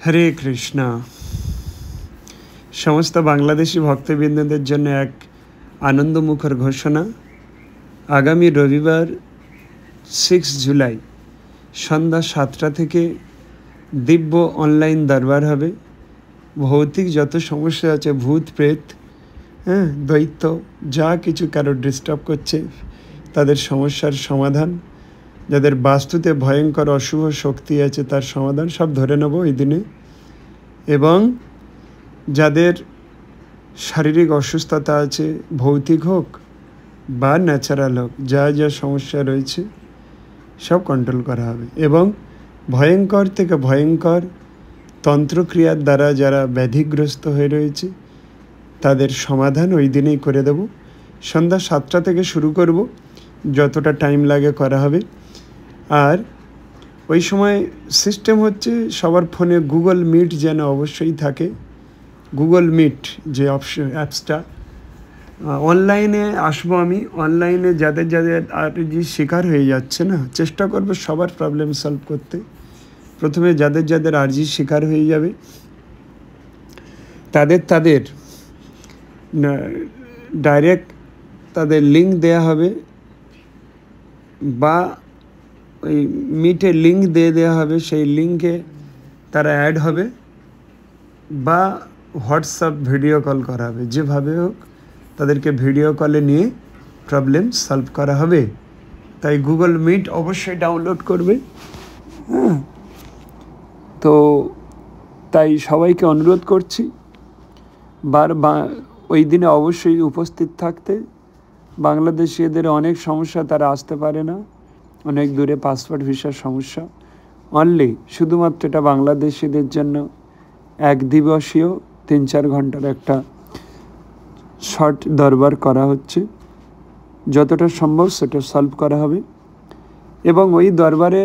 হরে কৃষ্ণ। সমস্ত বাংলাদেশি ভক্তবৃন্দদের জন্য এক আনন্দমুখর ঘোষণা। আগামী রবিবার 6 জুলাই সন্ধ্যা 7টা থেকে দিব্য অনলাইন দরবার হবে। ভৌতিক যত সমস্যা আছে, ভূত প্রেত, দৈত্য, যা কিছু কারো ডিস্টার্ব করছে তাদের সমস্যার সমাধান, যাদের বাস্তুতে ভয়ঙ্কর অশুভ শক্তি আছে তার সমাধান সব ধরে নেব এই দিনে। এবং যাদের শারীরিক অসুস্থতা আছে, ভৌতিক হোক বা ন্যাচারাল হোক, যা যা সমস্যা রয়েছে সব কন্ট্রোল করা হবে। এবং ভয়ঙ্কর থেকে ভয়ঙ্কর তন্ত্রক্রিয়ার দ্বারা যারা ব্যাধিগ্রস্ত হয়ে রয়েছে তাদের সমাধান ওই দিনেই করে দেব। সন্ধ্যা 7টা থেকে শুরু করব, যতটা টাইম লাগে করা হবে। আর ওই সময় সিস্টেম হচ্ছে সবার ফোনে গুগল মিট যেন অবশ্যই থাকে। গুগল মিট যে অ্যাপসটা, অনলাইনে আসবো আমি। অনলাইনে যাদের যাদের আরজি শিকার হয়ে যাচ্ছে না, চেষ্টা করবো সবার প্রবলেম সলভ করতে। প্রথমে যাদের যাদের আরজি শিকার হয়ে যাবে তাদের ডাইরেক্ট তাদের লিঙ্ক দেয়া হবে, বা ওই মিটে লিঙ্ক দিয়ে দেওয়া হবে, সেই লিঙ্কে তারা অ্যাড হবে, বা হোয়াটসঅ্যাপ ভিডিও কল করা হবে। যেভাবে হোক তাদেরকে ভিডিও কলে নিয়ে প্রবলেম সলভ করা হবে। তাই গুগল মিট অবশ্যই ডাউনলোড করবে। তো তাই সবাইকে অনুরোধ করছি ওই দিনে অবশ্যই উপস্থিত থাকতে। বাংলাদেশিদের অনেক সমস্যা, তারা আসতে পারে না, অনেক দূরে পাসপোর্ট ভিসার সমস্যা। অনলি শুধুমাত্র এটা বাংলাদেশিদের জন্য এক দিবসীয় 3-4 ঘন্টার একটা শর্ট দরবার করা হচ্ছে। যতটা সম্ভব সেটা সলভ করা হবে। এবং ওই দরবারে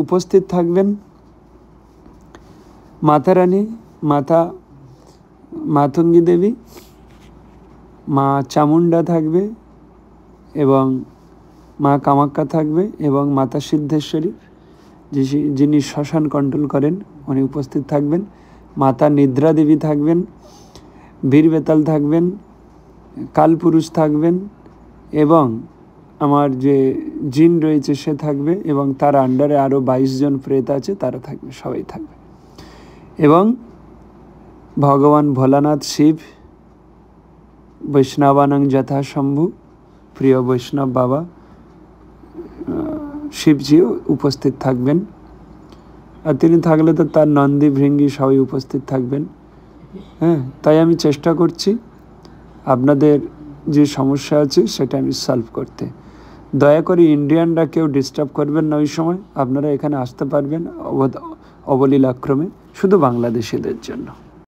উপস্থিত থাকবেন মাতা রানী, মাতা মাতঙ্গী দেবী, মা চামুন্ডা থাকবে, এবং মা কামাখ্যা থাকবে, এবং মাতা সিদ্ধেশ্বরী যিনি শ্মশান কন্ট্রোল করেন উনি উপস্থিত থাকবেন। মাতা নিদ্রা দেবী থাকবেন, বীর বেতাল থাকবেন, কালপুরুষ থাকবেন, এবং আমার যে জিন রয়েছে সে থাকবে, এবং তার আন্ডারে আরও 22 জন প্রেত আছে, তারা থাকবে, সবাই থাকবে। এবং ভগবান ভোলানাথ শিব, বৈষ্ণবানাং যথাশম্ভু, প্রিয় বৈষ্ণব বাবা শিবজিও উপস্থিত থাকবেন। আর তিনি থাকলে তো তার নন্দী ভৃঙ্গি সবাই উপস্থিত থাকবেন। তাই আমি চেষ্টা করছি আপনাদের যে সমস্যা আছে সেটা আমি সলভ করতে। দয়া করে ইন্ডিয়ানরা কেউ ডিস্টার্ব করবেন না ওই সময়। আপনারা এখানে আসতে পারবেন অবলীলাক্রমে, শুধু বাংলাদেশিদের জন্য।